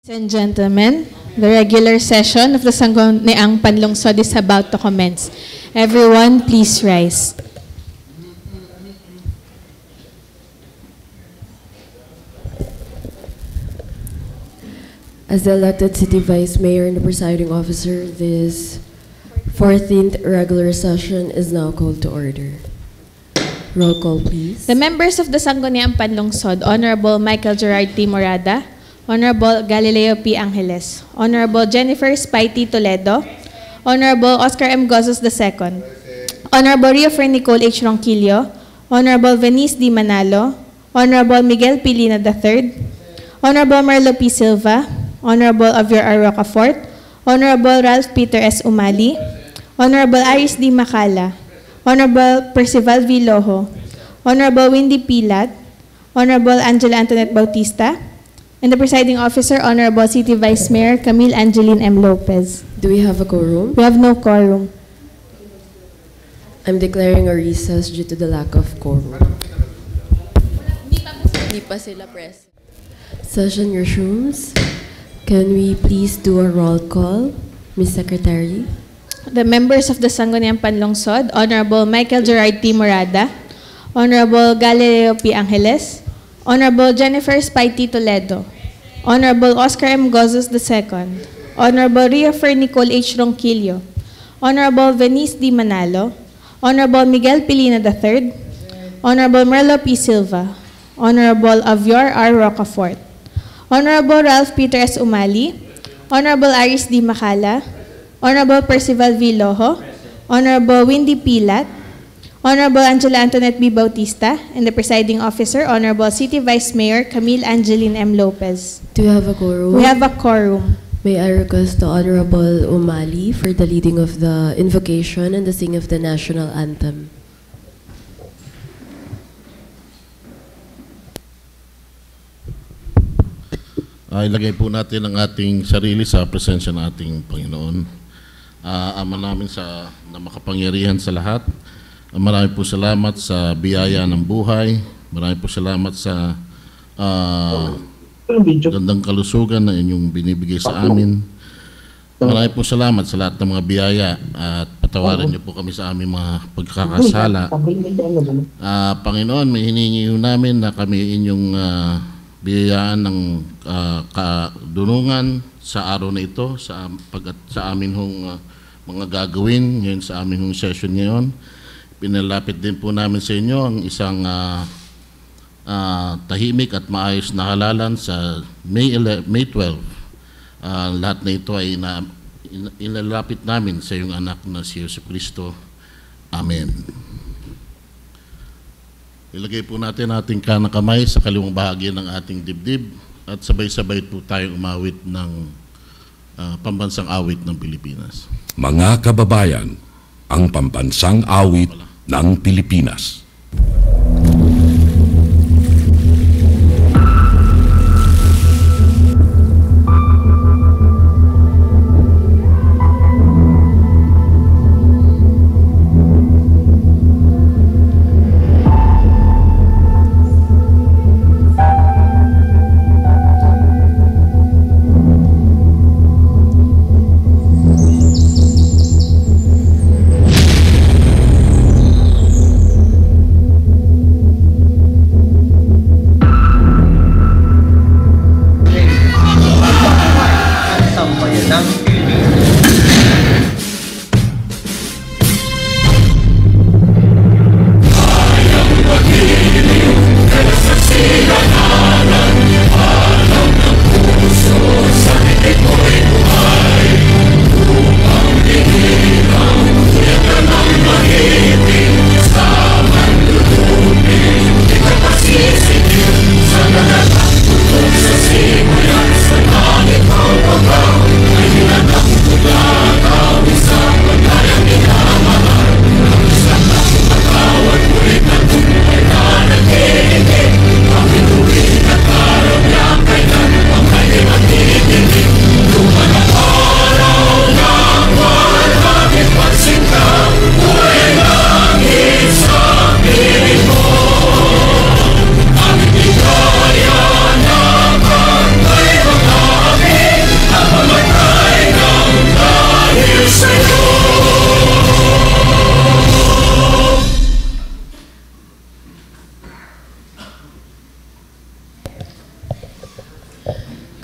Ladies and gentlemen, the regular session of the Sangguniang Panlungsod is about to commence. Everyone, please rise. As the elected City Vice Mayor and the presiding officer, this 14th regular session is now called to order. Roll call, please. The members of the Sangguniang Panlungsod, Honorable Michael Gerard T. Morada, Honorable Galileo P. Angeles, Honorable Jennifer Spitey Toledo, Honorable Oscar M. Gozos II, Honorable Rio Fern Nicole H. Ronquillo, Honorable Venice D. Manalo, Honorable Miguel P. Lina III, Honorable Marlo P. Silva, Honorable Avior R. Rocafort, Honorable Ralph Peter S. Umali, Honorable Iris D. Macala, Honorable Percival V. Lojo, Honorable Windy Pilat, Honorable Angela Antoinette Bautista, and the presiding officer, Honorable City Vice Mayor Camille Angeline M. Lopez. Do we have a quorum? We have no quorum. I'm declaring a recess due to the lack of quorum. Hindi pa sila present. Session resumes. Can we please do a roll call, Ms. Secretary? The members of the Sangguniang Panlungsod, Honorable Michael Gerard T. Morada, Honorable Galileo P. Angeles, Honorable Jennifer Spitey Toledo, Honorable Oscar M. Gozos II, Honorable Rio Fern Nicole H. Ronquillo, Honorable Venice D. Manalo, Honorable Miguel P. Lina III, Honorable Marlo P. Silva, Honorable Avior R. Rocafort, Honorable Ralph Peter S. Umali, Honorable Iris D. Macala, Honorable Percival V. Lojo, Honorable Windy Pilat, Honorable Angela Antoinette B. Bautista, and the presiding officer, Honorable City Vice Mayor Camille Angeline M. Lopez. Do you have a quorum? We have a quorum. May I request the Honorable Umali for the leading of the invocation and the singing of the national anthem. Ilagay po natin ang ating sarili sa presensya ng ating Panginoon. Ama namin na makapangyarihan sa lahat. Marami po salamat sa biyaya ng buhay. Marami po salamat sa gandang kalusugan na inyong binibigay sa amin. Marami po salamat sa lahat ng mga biyaya at patawarin niyo po kami sa aming mga pagkakasala. Panginoon, may hiningi namin na kami inyong biyayaan ng kadunungan sa araw na ito, sa amin hong mga gagawin ngayon sa amin hong session ngayon. Pinalapit din po namin sa inyo ang isang tahimik at maayos na halalan sa May 12. Lahat na ito ay ilalapit namin sa iyong anak na si Jesucristo. Amen. Ilagay po natin ating kanang kamay sa kaliwang bahagi ng ating dibdib at sabay-sabay po tayong umawit ng pambansang awit ng Pilipinas. Mga kababayan, ang pambansang awit ng Pilipinas.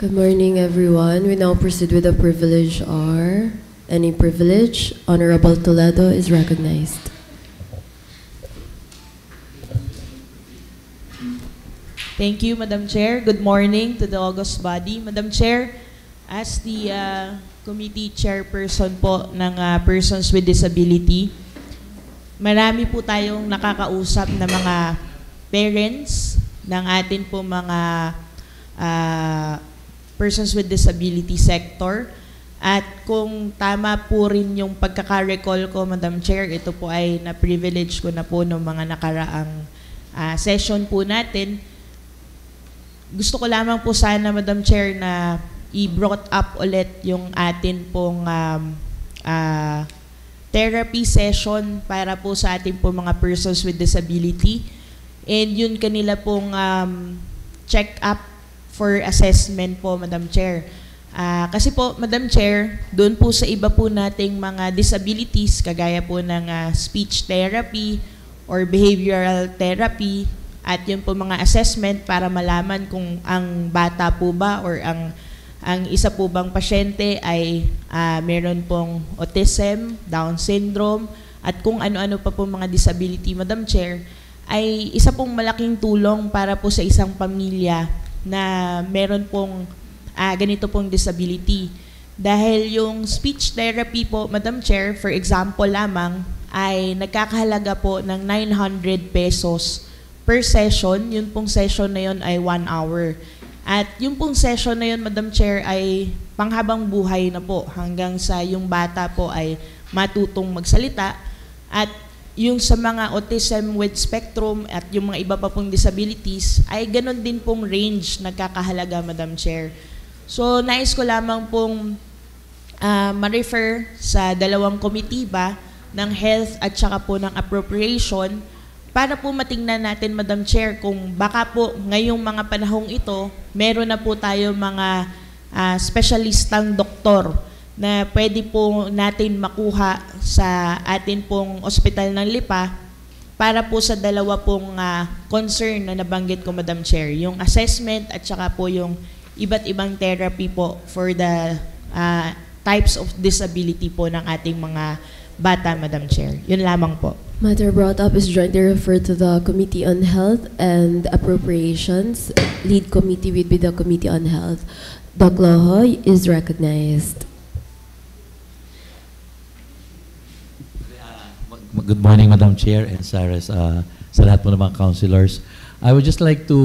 Good morning, everyone. We now proceed with the privilege R. Any privilege? Honorable Toledo is recognized. Thank you, Madam Chair. Good morning to the august body. Madam Chair, as the committee chairperson po ng Persons with Disability, marami po tayong nakakausap na mga parents ng atin po mga persons with disability sector. At kung tama po rin yung pagkaka-recall ko, Madam Chair, ito po ay na-privilege ko na po ng mga nakaraang session po natin. Gusto ko lamang po sana, Madam Chair, na i-brought up ulit yung atin pong therapy session para po sa ating po mga persons with disability. And yun kanila pong check-up for assessment po, Madam Chair. Kasi po, Madam Chair, doon po sa iba po nating mga disabilities, kagaya po ng speech therapy or behavioral therapy, at yun po mga assessment para malaman kung ang bata po ba or ang isa po bang pasyente ay meron pong autism, Down syndrome, at kung ano-ano pa po mga disability, Madam Chair, ay isa pong malaking tulong para po sa isang pamilya na meron pong ganito pong disability. Dahil yung speech therapy po, Madam Chair, for example lamang, ay nagkakahalaga po ng 900 pesos per session. Yun pong session na yun ay 1 hour. At yung pong session na yun, Madam Chair, ay panghabang buhay na po hanggang sa yung bata po ay matutong magsalita. At yung sa mga autism with spectrum at yung mga iba pa pong disabilities, ay ganon din pong range nagkakahalaga, Madam Chair. So, nais ko lamang pong ma-refer sa dalawang komitiba ng health at saka po ng appropriation para po matingnan natin, Madam Chair, kung baka po ngayong mga panahong ito, meron na po tayo mga specialistang doktor na pwede po natin makuha sa atin pong ospital ng Lipa para po sa dalawa pong concern na nabanggit ko, Madam Chair. Yung assessment at saka po yung iba't ibang therapy po for the types of disability po ng ating mga bata, Madam Chair. Yun lamang po. Matter brought up is jointly referred to the Committee on Health and Appropriations. Lead committee will be the Committee on Health. Doc Loho is recognized. Good morning, Madam Chair and sa lahat po ng mga councilors. I would just like to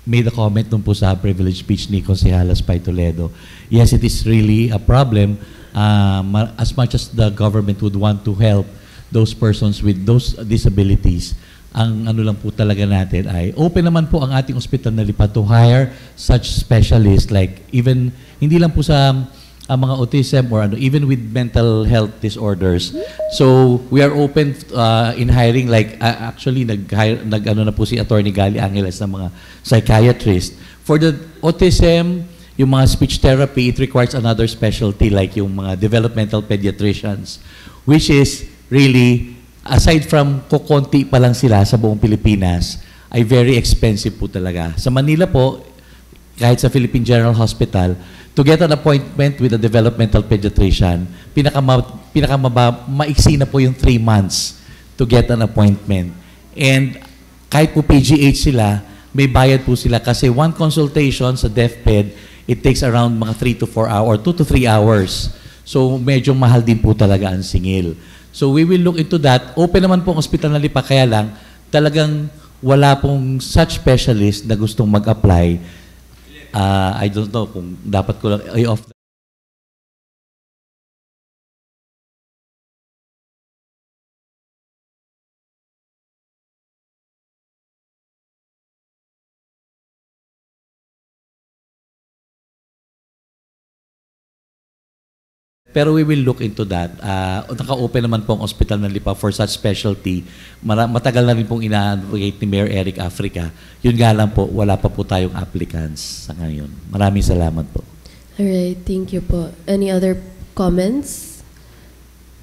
made a comment dun po sa privilege speech ni Consihala Spy Toledo. Yes, it is really a problem. As much as the government would want to help those persons with those disabilities, ang ano lang po talaga natin ay open naman po ang ating ospital na Lipa to hire such specialists, like even hindi lang po sa mga autism or even with mental health disorders. So we are open in hiring, like actually nag-ano na po si Attorney Gali Angeles ng mga psychiatrist. For the autism, yung mga speech therapy, it requires another specialty like yung mga developmental pediatricians, which is really, aside from kukonti pa lang sila sa buong Pilipinas, ay very expensive po talaga. Sa Manila po, kahit sa Philippine General Hospital, to get an appointment with a developmental pediatrician, maiksi na po yung 3 months to get an appointment. And kahit po PGH sila, may bayad po sila kasi one consultation sa DepEd, it takes around mga 3 to 4 hours, 2 to 3 hours. So medyo mahal din po talaga ang singil. So we will look into that. Open naman po ang ospital ng Lipa, kaya lang talagang wala pong such specialist na gustong mag-apply. I don't know kung dapat ko lang i-off. Pero we will look into that. Naka-open naman po ang Ospital ng Lipa for such specialty. Matagal na rin pong ina-advocate ni Mayor Eric Africa. Yun nga lang po, wala pa po tayong applicants sa ngayon. Maraming salamat po. Alright, thank you po. Any other comments?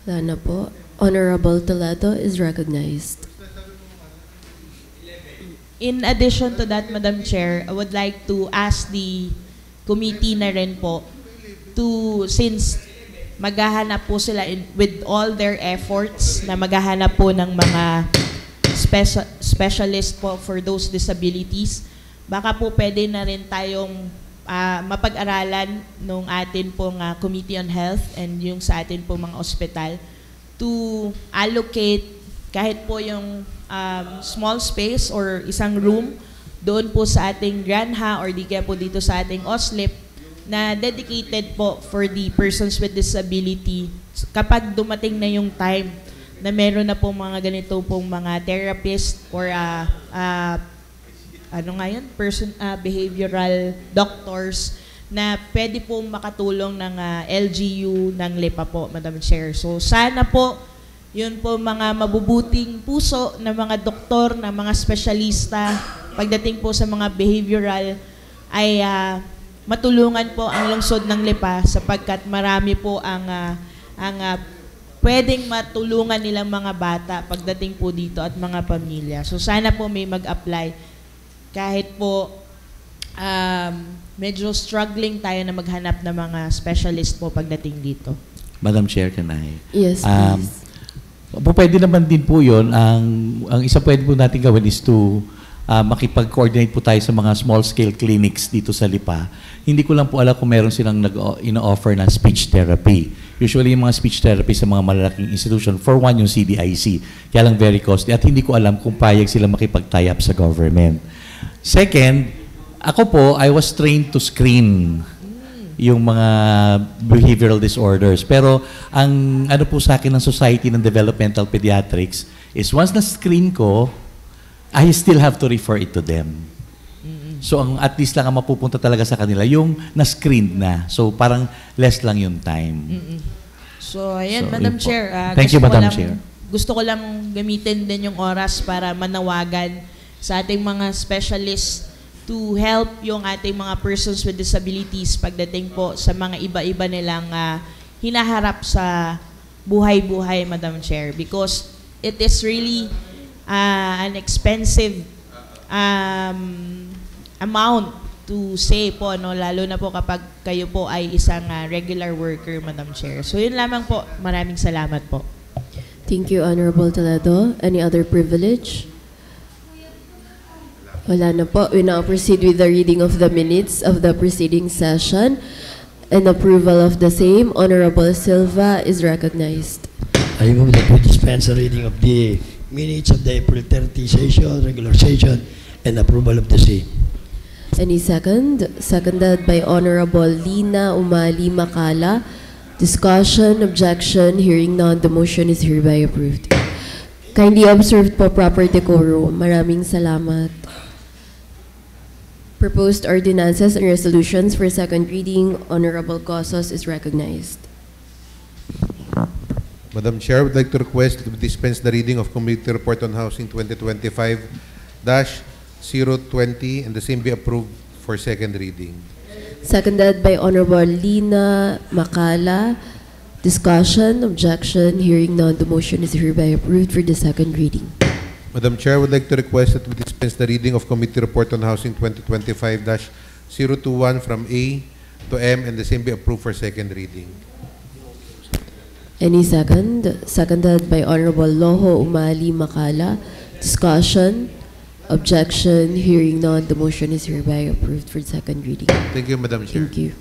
Wala na po. Honorable Toledo is recognized. In addition to that, Madam Chair, I would like to ask the committee na rin po to, since maghahanap po sila with all their efforts na maghahanap po ng mga specialist po for those disabilities, baka po pwede na rin tayong mapag-aralan nung atin pong Committee on Health and yung sa atin pong mga ospital to allocate kahit po yung small space or isang room doon po sa ating Granha or di kaya po dito sa ating OSLIP na dedicated po for the persons with disability kapag dumating na yung time na meron na pong mga ganito pong mga therapist or behavioral doctors na pwede pong makatulong ng LGU ng LIPA po, Madam Chair. So sana po yun po mga mabubuting puso na mga doktor, na mga espesyalista pagdating po sa mga behavioral ay matulungan po ang lungsod ng LIPA sapagkat marami po ang pwedeng matulungan nilang mga bata pagdating po dito at mga pamilya. So sana po may mag-apply kahit po medyo struggling tayo na maghanap ng mga specialist po pagdating dito. Madam Chair, can I? Yes, please. Pwede naman din po yun. Ang isa pwede po natin gawin is to makipag-coordinate po tayo sa mga small-scale clinics dito sa Lipa. Hindi ko lang po alam kung meron silang ino-offer na speech therapy. Usually yung mga speech therapy sa mga malalaking institution, for one yung CDIC, kaya lang very costly at hindi ko alam kung payag sila makipag-tie up sa government. Second, ako po, I was trained to screen yung mga behavioral disorders. Pero ang ano po sa akin ng Society ng Developmental Pediatrics is once na-screen ko, I still have to refer it to them. So ang at least lang ang mapupunta talaga sa kanila, yung na-screened na. So parang less lang yung time. So ayan, Madam Chair. Thank you, Madam Chair. Gusto ko lang gamitin din yung oras para manawagan sa ating mga specialists to help yung ating mga persons with disabilities pagdating po sa mga iba-iba nilang hinaharap sa buhay-buhay, Madam Chair. Because it is really an expensive amount to say po, no? Lalo na po kapag kayo po ay isang regular worker, Madam Chair. So yun lamang po. Maraming salamat po. Thank you, Honorable Toledo. Any other privilege? Wala na po. We now proceed with the reading of the minutes of the preceding session and approval of the same. Honorable Silva is recognized. I move that we dispense the reading of the minutes of the April 30 session, regular session, and approval of the same. Any second? Seconded by Honorable Lina Umali Makala. Discussion, objection, hearing none, the motion is hereby approved. Kindly observed po proper decorum. Maraming salamat. Proposed ordinances and resolutions for second reading. Honorable Cosos is recognized. Madam Chair, I would like to request that we dispense the reading of Committee Report on Housing 2025-020 and the same be approved for second reading. Seconded by Honorable Lina Makala. Discussion, objection, hearing none, the motion is hereby approved for the second reading. Madam Chair, I would like to request that we dispense the reading of Committee Report on Housing 2025-021 from A to M and the same be approved for second reading. Any second? Seconded by Honorable Loho Umali Makala. Discussion, objection, hearing none, the motion is hereby approved for second reading. Thank you, Madam Chair. Thank you.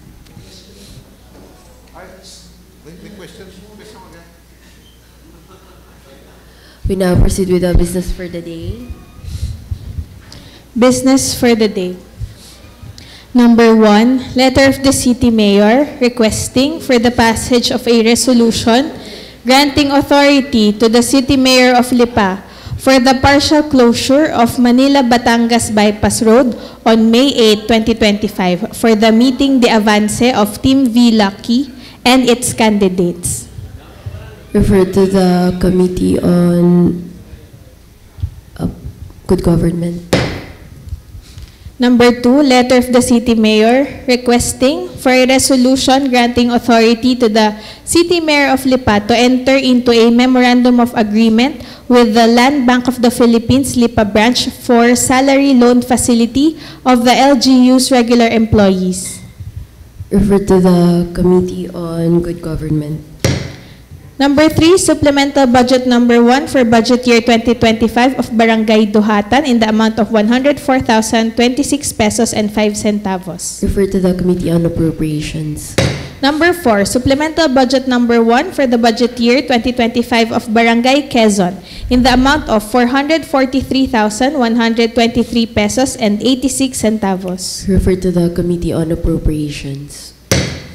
May questions? We now proceed with the business for the day. Business for the day. Number 1, letter of the City Mayor requesting for the passage of a resolution granting authority to the City Mayor of Lipa for the partial closure of Manila-Batangas Bypass Road on May 8, 2025 for the meeting de avance of Team V Lucky and its candidates. Refer to the Committee on Good Government. Number 2, letter of the city mayor requesting for a resolution granting authority to the city mayor of Lipa to enter into a memorandum of agreement with the Land Bank of the Philippines Lipa branch for salary loan facility of the LGU's regular employees. Refer to the Committee on Good Government. Number 3, supplemental budget number 1 for budget year 2025 of Barangay Duhatan in the amount of 104,026 pesos and 5 centavos. Refer to the Committee on Appropriations. Number 4, supplemental budget number 1 for the budget year 2025 of Barangay Quezon in the amount of 443,123 pesos and 86 centavos. Refer to the Committee on Appropriations.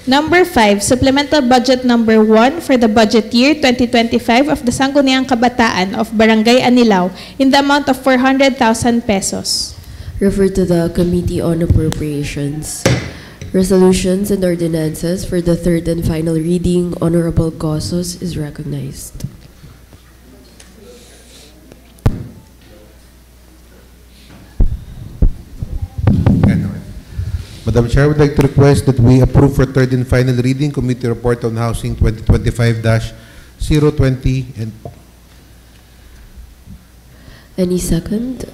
Number 5, supplemental budget number 1 for the budget year 2025 of the Sangguniang Kabataan of Barangay Anilao in the amount of 400,000 pesos. Refer to the Committee on Appropriations. Resolutions and ordinances for the third and final reading. Honorable Gozos is recognized. Madam Chair, I would like to request that we approve for third and final reading Committee Report on Housing 2025-020 and Any second?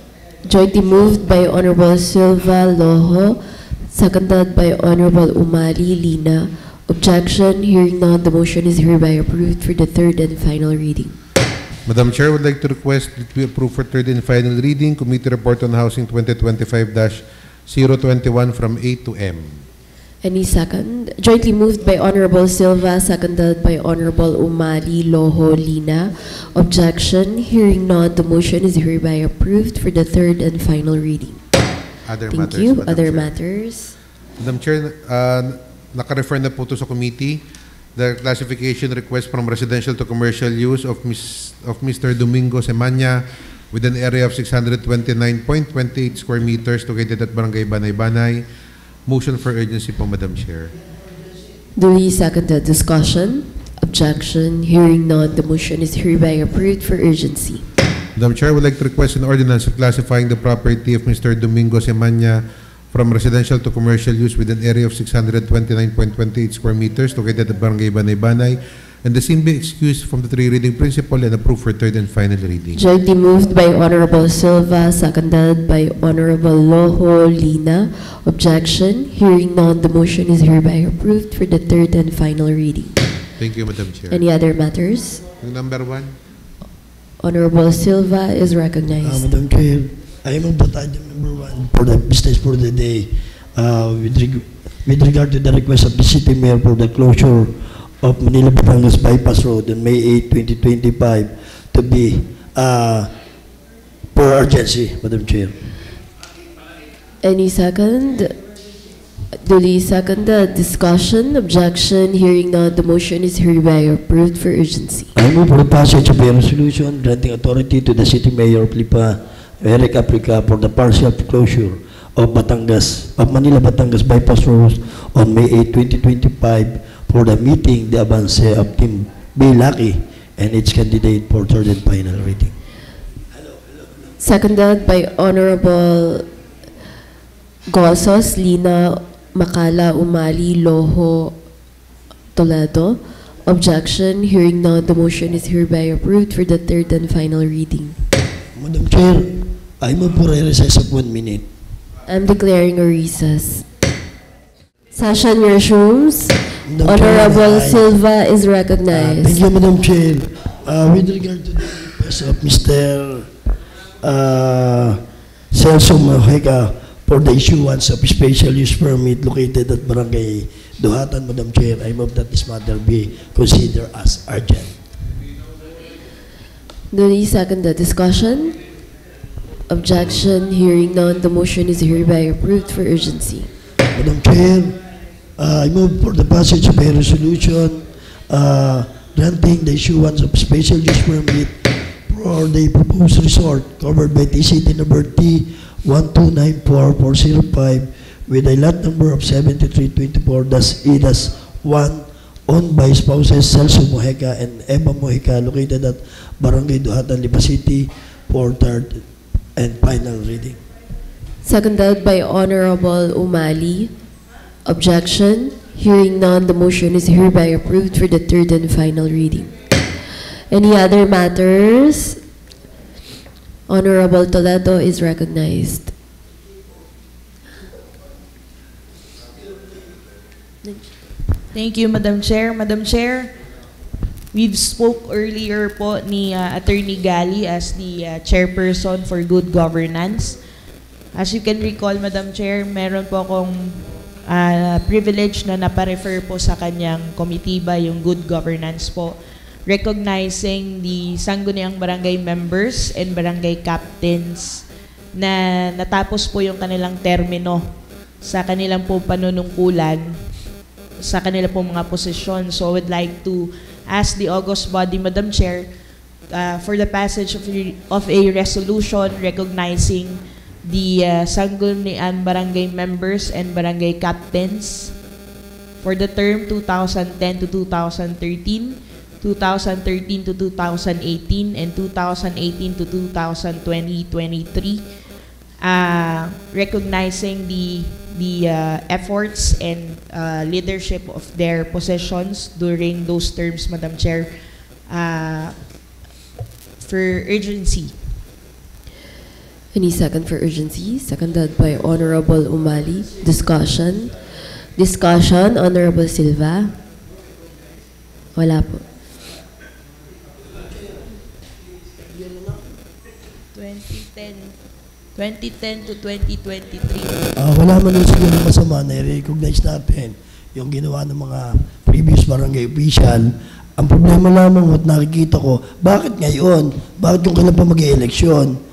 Jointly moved by Honorable Silva Loho, seconded by Honorable Umali Lina. Objection, hearing none, the motion is hereby approved for the third and final reading. Madam Chair, I would like to request that we approve for third and final reading Committee Report on Housing 2025-021 from A to M. Any second? Jointly moved by Honorable Silva, seconded by Honorable Umali Loho Lina. Objection, hearing none, the motion is hereby approved for the third and final reading. Other Thank matters, you. Madam Other Chair. matters? Madam Chair, naka-refer na po to sa committee. The classification request from residential to commercial use of Mr. Domingo Semanya with an area of 629.28 square meters located at Barangay Banay-Banay. Motion for urgency po, Madam Chair. Duly seconded. Discussion? Objection, hearing none, the motion is hereby approved for urgency. Madam Chair, I would like to request an ordinance classifying the property of Mr. Domingo Semanya from residential to commercial use with an area of 629.28 square meters located at Barangay Banay-Banay, and the same be excused from the three reading principle and approved for third and final reading. Jointly moved by Honorable Silva, seconded by Honorable Loho Lina. Objection, hearing none, the motion is hereby approved for the third and final reading. Thank you, Madam Chair. Any other matters? Yung number 1. Honorable Silva is recognized. Madam Chair, I move that item number 1 for the business for the day with regard to the request of the City Mayor for the closure of Manila Batangas Bypass Road on May 8, 2025 to be per urgency, Madam Chair. Any second? Duly seconded. Discussion? Objection, hearing none, the motion is hereby approved for urgency. I move for the passage of a resolution granting authority to the City Mayor of Lipa, Eric Africa, for the partial closure of Manila Batangas Bypass Road on May 8, 2025 for the meeting the advance of Team B. Lucky and its candidate for third and final reading. Seconded by Honorable Gozos, Lina, Makala, Umali, Loho, Toledo. Objection, hearing none, the motion is hereby approved for the third and final reading. Madam Chair, I move for a recess of 1 minute. I'm declaring a recess. Session resumes. Madam Honorable Chair, Silva is recognized. Thank you, Madam Chair. With regard to the request of Mr. Celso Maheka for the issuance of special use permit located at Barangay Duhatan, Madam Chair, I move that this matter be considered as urgent. Duly seconded. Discussion? Objection, hearing none, the motion is hereby approved for urgency. Madam Chair, I move for the passage of a resolution granting the issuance of special use permit for the proposed resort covered by TCT number T1294405 with a lot number of 7324-E-1 owned by spouses Celso Mojica and Emma Mojica located at Barangay Duhatan, Lipa City for third and final reading. Seconded by Honorable Umali. Objection? Hearing none, the motion is hereby approved for the third and final reading. Any other matters? Honorable Toledo is recognized. Thank you, Madam Chair. Madam Chair, we've spoke earlier po ni Attorney Gali as the chairperson for good governance. As you can recall, Madam Chair, meron po akong privilege na naparefer po sa kanyang komitiba, yung good governance po, recognizing the sangguniang barangay members and barangay captains na natapos po yung kanilang termino sa kanilang po panunungkulan sa kanila po mga posisyon. So I would like to ask the August body, Madam Chair, for the passage of a resolution recognizing the sangguniang barangay members and barangay captains for the term 2010 to 2013, 2013 to 2018, and 2018 to 2023, recognizing the efforts and leadership of their positions during those terms, Madam Chair, for urgency. Any second for urgency? Seconded by Honorable Umali. Discussion? Discussion, Honorable Silva? Wala po. 2010 to 2023. Wala man lang siguro masama na i-recognize natin yung ginawa ng mga previous barangay official. Ang problema lamang at nakikita ko, bakit ngayon? Bakit yung kailan pa mag-i-eleksyon?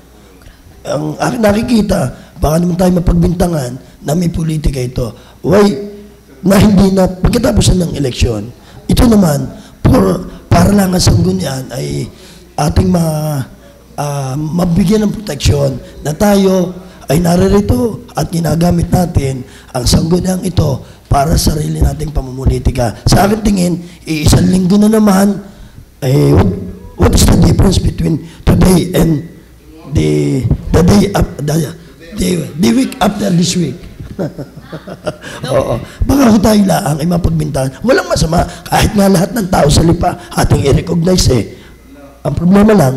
Ang aking nakikita, baka naman tayo mapagbintangan na may politika ito. Why? Na hindi na, pagkatapos ng eleksyon, ito naman, para lang ang sanggunian ay ating mabigyan ng proteksyon na tayo ay naririto at ginagamit natin ang sangguniang ito para sa sarili nating pamumulitika. Sa akin tingin, isang linggo na naman, what is the difference between today and the week after this week? Oo. Baka ko tayo laang ay mapagbintangan. Walang masama, kahit nga lahat ng tao sa lipa ating i-recognize eh. Ang problema lang,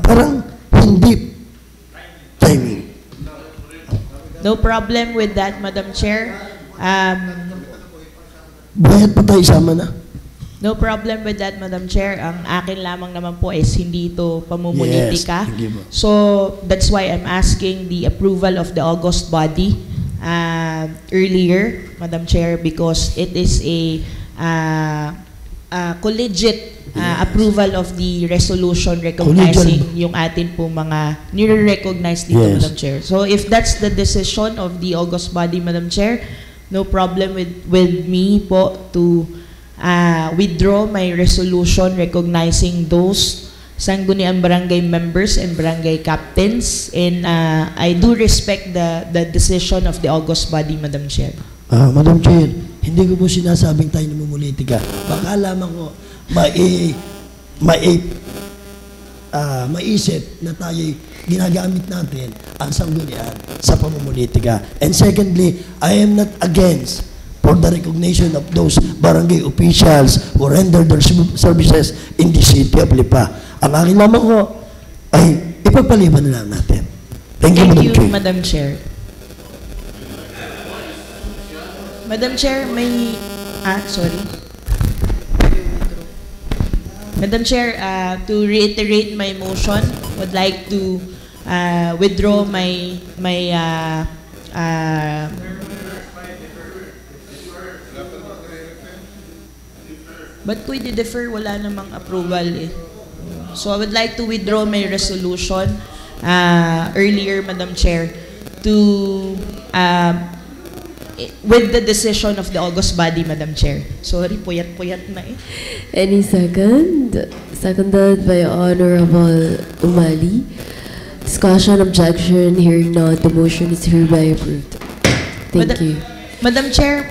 parang hindi timing. No problem with that, Madam Chair. Bayad pa tayo isama na. No problem with that, Madam Chair. Ang akin lamang naman po is hindi ito pamumulitika. Yes, so that's why I'm asking the approval of the August body earlier, Madam Chair, because it is a collegiate approval of the resolution recognizing yung atin po mga nire-recognize dito, Yes. Madam Chair. So if that's the decision of the August body, Madam Chair, no problem with me po to withdraw my resolution recognizing those sangguniang barangay members and barangay captains, and I do respect the decision of the August body, Madam Chair. Madam Chair, hindi ko po sinasabing tayo namumulitika. Baka lamang ko maisip na tayo ginagamit natin ang sanggunian sa pamumulitika. And secondly, I am not against for the recognition of those barangay officials who render their services in the city of Lipa. Ang akin lamang ko ay ipagpaliban na lang natin. Thank you, Madam Chair. Madam Chair, may... sorry. Madam Chair, to reiterate my motion, would like to withdraw my but kung i-defer, wala namang approval eh. So I would like to withdraw my resolution earlier, Madam Chair, to with the decision of the August body, Madam Chair. Sorry, puyat-puyat na eh. Any second? Seconded by Honorable Umali. Discussion, objection, hearing none, the motion is hereby approved. Thank you. Madam Chair,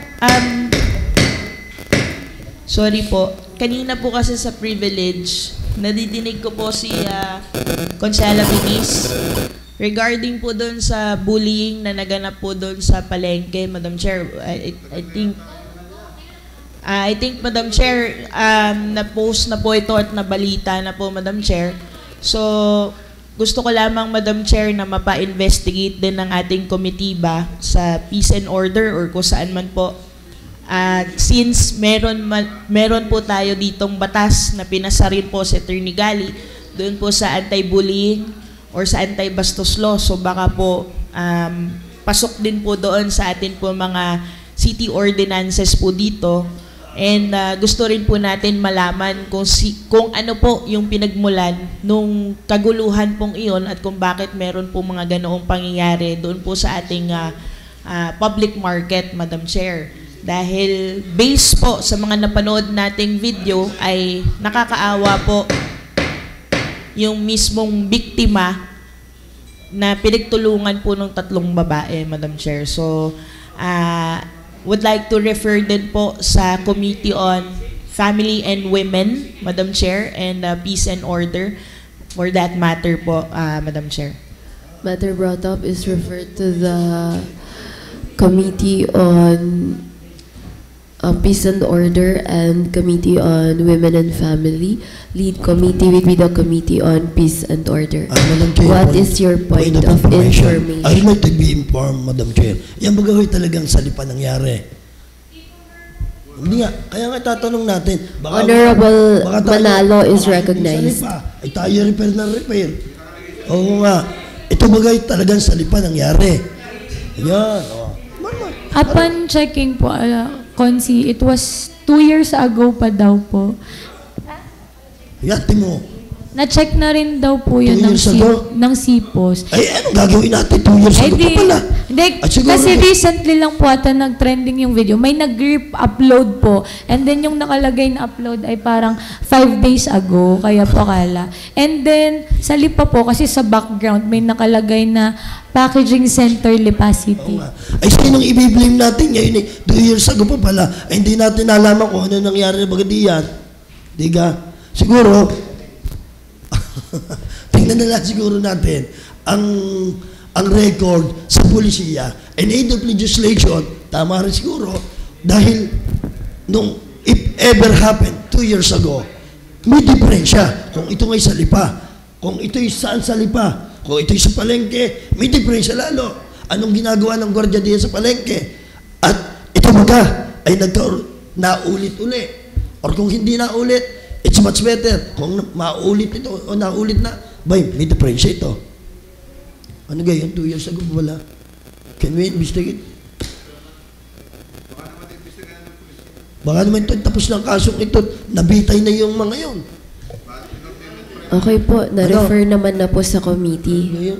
sorry po. Kanina po kasi sa privilege, nadidinig ko po si Consela Binis regarding po doon sa bullying na naganap po doon sa palengke, Madam Chair, I think, Madam Chair, na-post na po ito at nabalita na po, Madam Chair. So, gusto ko lamang, Madam Chair, na mapa-investigate din ng ating komitiba sa peace and order or kung saan man po. Since meron po tayo ditong batas na pinasa rin po si Attorney Gali doon po sa anti-bullying or sa anti-bastos law. So baka po pasok din po doon sa atin po mga city ordinances po dito. And gusto rin po natin malaman kung ano po yung pinagmulan nung kaguluhan pong iyon at kung bakit meron po mga ganoong pangyayari doon po sa ating public market, Madam Chair. Dahil based po sa mga napanood nating video ay nakakaawa po yung mismong biktima na pinagtulungan po ng 3 babae, Madam Chair. So, would like to refer din po sa Committee on Family and Women, Madam Chair, and Peace and Order for that matter po, Madam Chair. Matter brought up is referred to the Committee on Peace and Order and Committee on Women and Family. Lead committee will be the Committee on Peace and Order. Madam Chair, What is your point of information? I would like to be informed, Madam Chair. Yan bagay talagang salipa nangyari. Hindi nga, kaya nga tatanong natin. Honorable Manalo is recognized. Ay tayo repair na repair. Oo nga, ito bagay talagang salipa nangyari. Yan, Upon checking po, Konsi, it was 2 years ago pa daw po. Yati mo. Na-check na rin daw po yun 2 years ago? ng CPOS. Ay, anong gagawin natin 2 years ago pa pala? Hindi, kasi recently lang po ata nag-trending yung video. May nag-upload po. And then yung nakalagay na upload ay parang 5 days ago. Kaya po kala. And then, sa Lipa po, kasi sa background, may nakalagay na Packaging Center Lipa City. Ay, sinong i-blame natin ngayon 2 years ago pa pala? Ay, hindi natin nalaman kung ano nangyari na bagay yan. Diga? Siguro, tingnan na lang siguro natin ang record sa polisiya and aid of legislation, tama rin siguro, dahil nung if ever happened 2 years ago, may diferensya kung ito ngay sa Lipa, kung ito'y saan sa Lipa, kung ito'y sa palengke, may diferensya lalo. Anong ginagawa ng gwardiya diyan sa palengke? At ito baga ay naulit-uli. Or kung hindi naulit, it's much better. Kung maulit ito o naulit na, may diferensya ito. Ano gayon? 2 years ago wala. Can we investigate? Baka naman ito tapos ng kasong ito, nabitay na yung mga yun. Okay po, na-refer naman na po sa committee.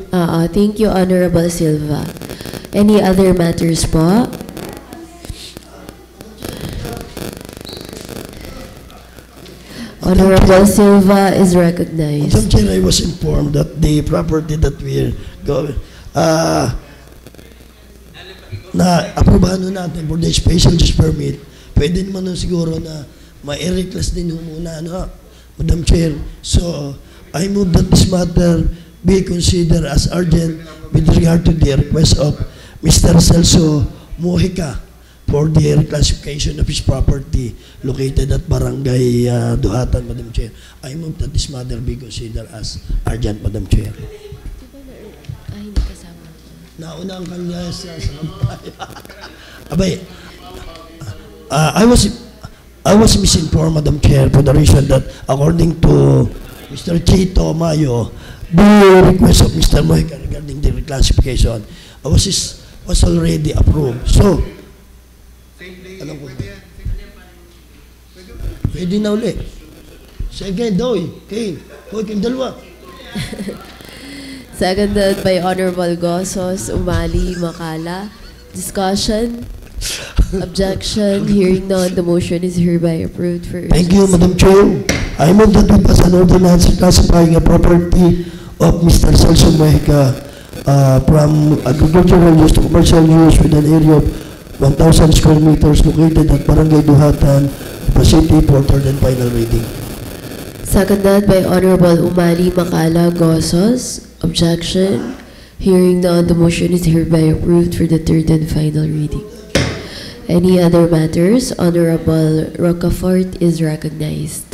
Thank you, Honorable Silva. Any other matters po? Honorable Silva is recognized. Madam Chair, I was informed that the property that we're going, na aprobahan natin for the special use permit, pwede naman siguro na ma-request din muna, Madam Chair. So, I move that this matter be considered as urgent with regard to the request of Mr. Celso Mojica for the reclassification of his property located at Barangay Duhatan, Madam Chair. I move that this matter be considered as urgent, Madam Chair. Nauna ang kanya sa abay, I was misinformed, Madam Chair, for the reason that according to Mr. Chito Mayo, the request of Mr. Mojica regarding the reclassification was already approved. So, alam ko, pwede na uli. Sige, Doy, Kane, kayong dalawa. Seconded by Honorable Gozos, Umali, Makala. Discussion? Objection? Hearing none, the motion is hereby approved for urgency. Thank you, Madam Chair. I move that we pass an ordinance classifying a property of Mr. Celso Mojica from agricultural use to commercial use with an area of 1,000 square meters located at Barangay Duhatan, Lipa City for third and final reading. Seconded by Honorable Umali, Makala, Gozos. Objection? Hearing none, the motion is hereby approved for the third and final reading. Any other matters? Honorable Rocafort is recognized.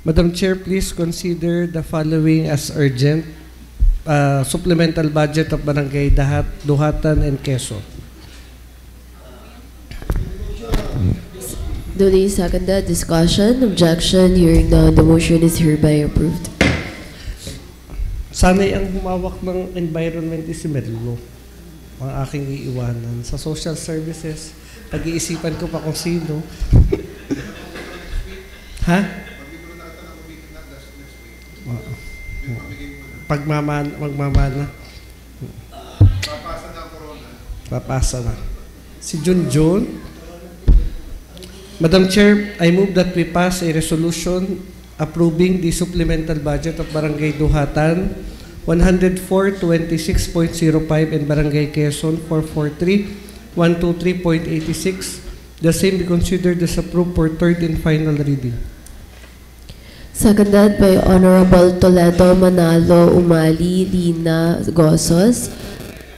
Madam Chair, please consider the following as urgent. Supplemental budget of Barangay Duhatan and Quezon. Duly seconded. Discussion, objection, hearing none, the motion is hereby approved. Sana'y ang humawak ng environment is si Merlo. Ang aking iiwanan. Sa social services, pag-iisipan ko pa kung sino. Ha? Magmamana. Papasa na. Si Junjun. Madam Chair, I move that we pass a resolution approving the supplemental budget of Barangay Duhatan 104-26.05 and Barangay Quezon 443-123.86. The same be considered as approved for third and final reading. Seconded by Honorable Toledo, Manalo, Umali, Lina, Gozos.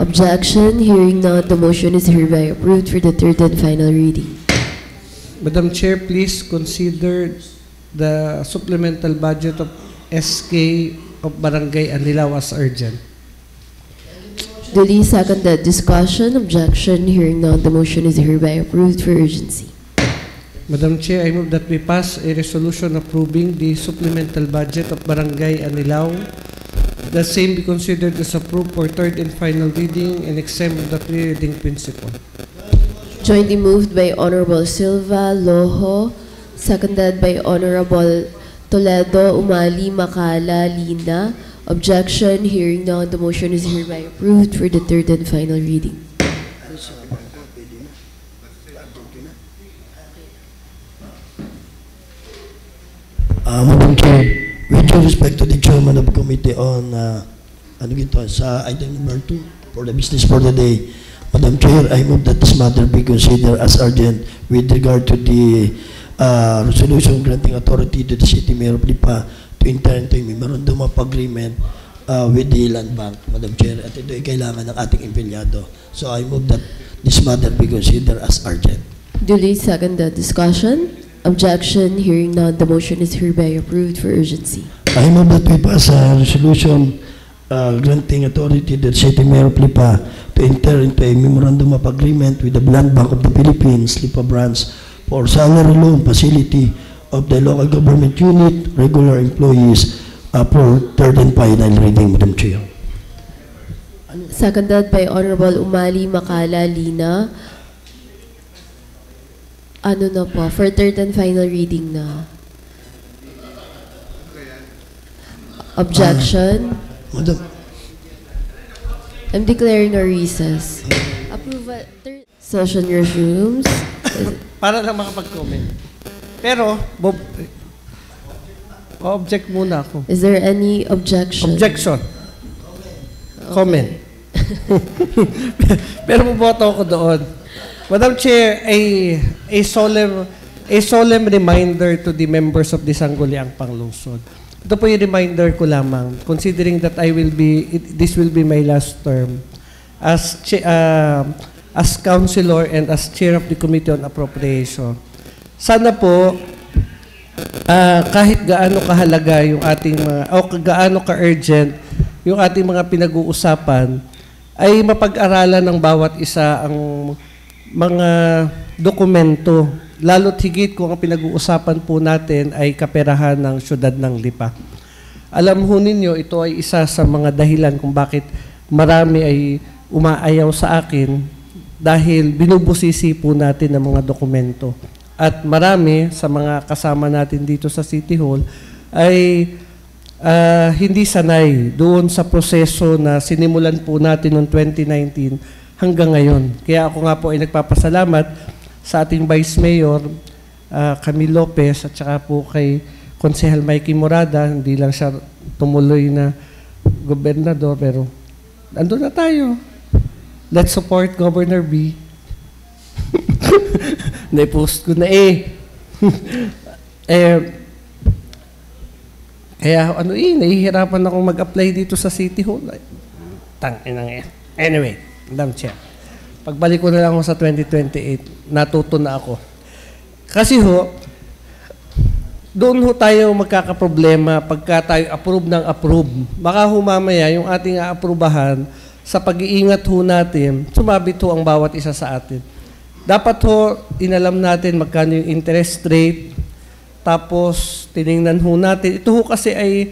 Objection, hearing none, the motion is hereby approved for the third and final reading. Madam Chair, please consider the supplemental budget of SK of Barangay Anilao as urgent. Duly seconded. Discussion, objection, hearing none, the motion is hereby approved for urgency. Madam Chair, I move that we pass a resolution approving the supplemental budget of Barangay Anilao. The same be considered as approved for third and final reading and exempt from the pre-reading principle. Jointly moved by Honorable Silva, Loho, seconded by Honorable Toledo, Umali, Makala, Lina. Objection, hearing none, the motion is hereby approved for the third and final reading. Madam Chair, with due respect to the chairman of the committee on sa item number 2 for the business for the day, Madam Chair, I move that this matter be considered as urgent with regard to the resolution granting authority to the City Mayor of Lipa to enter into a memorandum of agreement with the Land Bank, Madam Chair, at ito ay kailangan ng ating empleyado. So I move that this matter be considered as urgent. Duly seconded. Discussion, objection, hearing none, the motion is hereby approved for urgency. I move that we pass a resolution granting authority to the City Mayor of Lipa to enter into a memorandum of agreement with the Land Bank of the Philippines, Lipa branch, for salary loan facility of the local government unit, regular employees for third and final reading, Madam Chair. Seconded by Honorable Umali, Makala, Lina. Ano na po, for third and final reading na. Objection. Madam, I'm declaring a recess. Approval. Session resumes. Para lang makapag-comment. Pero, Bob, object muna ako. Is there any objection? Objection. Okay. Comment. Pero buboto ako doon. Madam Chair, a solemn reminder to the members of the Sangguniang Panglungsod. Ito po yung reminder ko lamang, considering that this will be my last term as councilor and as chair of the Committee on Appropriation. Sana po, kahit gaano kahalaga yung ating mga, o gaano ka-urgent yung ating mga pinag-uusapan, ay mapag-aralan ng bawat isa ang mga dokumento, lalo't higit kung ang pinag-uusapan po natin ay kaperahan ng syudad ng Lipa. Alam ho ninyo, ito ay isa sa mga dahilan kung bakit marami ay umaayaw sa akin dahil binubusisi po natin ang mga dokumento. At marami sa mga kasama natin dito sa City Hall ay hindi sanay doon sa proseso na sinimulan po natin noong 2019 hanggang ngayon. Kaya ako nga po ay nagpapasalamat sa ating Vice Mayor, Camille Lopez, at saka po kay Konsehal Mikey Morada. Hindi lang siya tumuloy na gobernador, pero andun na tayo. Let's support Governor B. Naipost ko na kaya nahihirapan akong mag-apply dito sa City Hall. Anyway, Madam Chair. Pagbalik ko na lang sa 2028, natuto na ako. Kasi doon tayo magkakaproblema pagka tayo approve ng approve. Baka mamaya yung ating aaprubahan sa pag-iingat natin, sumabit ang bawat isa sa atin. Dapat inalam natin magkano yung interest rate, tapos tiningnan natin. Ito kasi ay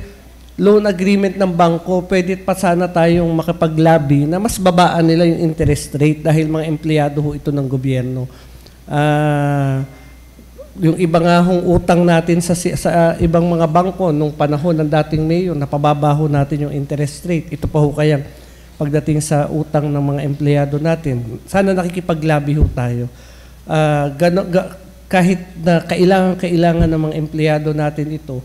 loan agreement ng bangko, pwede pa sana tayong makapaglabi na mas babaan nila yung interest rate dahil mga empleyado ito ng gobyerno. Yung iba nga utang natin sa ibang mga bangko nung panahon ng dating mayor, napababa natin yung interest rate. Ito pa kayang pagdating sa utang ng mga empleyado natin. Sana nakikipaglabi tayo. Kahit na kailangan ng mga empleyado natin ito,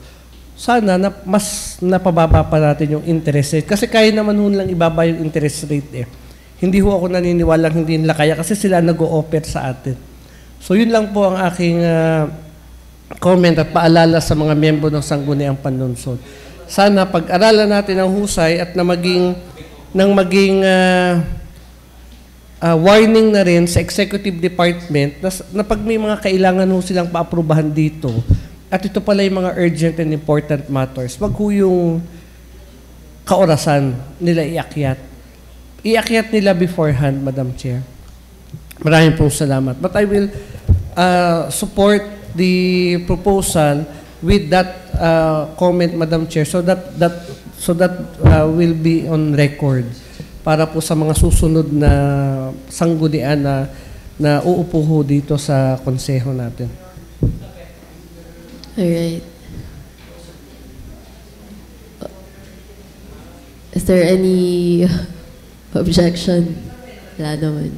sana mas napababa pa natin yung interest rate. Kasi kaya naman lang ibaba yung interest rate Hindi ako naniniwalang hindi nila kaya kasi sila nag-o-offer sa atin. So yun lang po ang aking comment at paalala sa mga miyembro ng Sangguniang Panlunsod. Sana pag-aralan natin ang husay at maging warning na rin sa executive department na pag may mga kailangan silang paaprubahan dito at ito pala yung mga urgent and important matters, wag yung kaorasan nila iakyat. Iakyat nila beforehand, Madam Chair. Maraming pong salamat. But I will support the proposal with that comment, Madam Chair, so that will be on record para po sa mga susunod na sanggunian na uupo dito sa konseho natin. Alright. Is there any objection? Wala naman.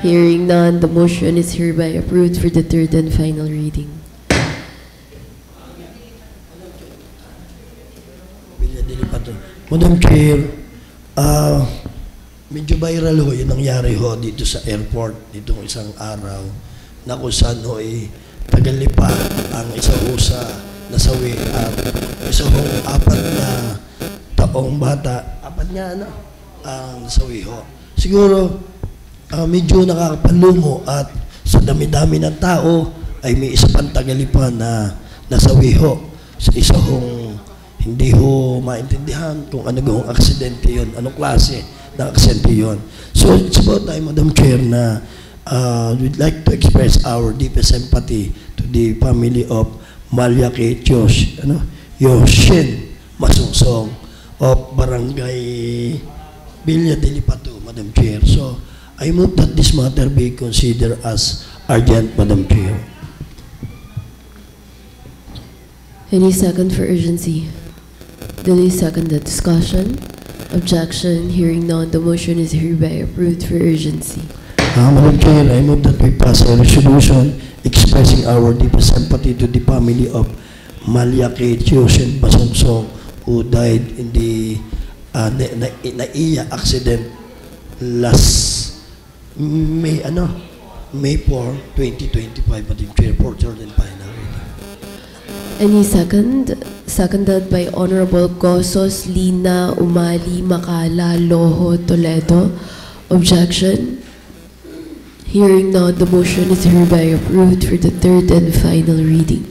Hearing none, the motion is hereby approved for the third and final reading. Madam Chair, medyo viral yung nangyari dito sa airport dito isang araw na kung saan tagalipa ang isa nasawi at isa 4 na taong bata, 4 nga ang nasawi Siguro, medyo nakakapanlumo at sa dami-dami ng tao ay may isa pang tagalipa na nasawi sa isa hindi maintindihan kung ano aksidente yun, anong klase ng aksidente yun. So it's about time, Madam Chair, na we'd like to express our deepest sympathy to the family of Malyake Yoshin Masungsong of Barangay Villa de Lipato, Madam Chair. So I move that this matter be considered as urgent, Madam Chair. Any second for urgency? Duly seconded. Discussion? Objection? Hearing none, the motion is hereby approved for urgency. Madam Chair, I move that we pass a resolution expressing our deepest sympathy to the family of Malyake Yoshin Masungsong who died in the NAIA accident last May 4, 2025, Madam Chair, for third and final reading. Any second? Seconded by Honorable Gosos, Lina, Umali, Makala, Loho, Toledo. Objection? Hearing none, the motion is hereby approved for the third and final reading.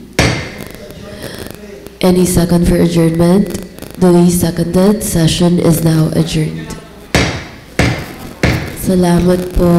Any second for adjournment? Duly seconded. Session is now adjourned. Salamat po.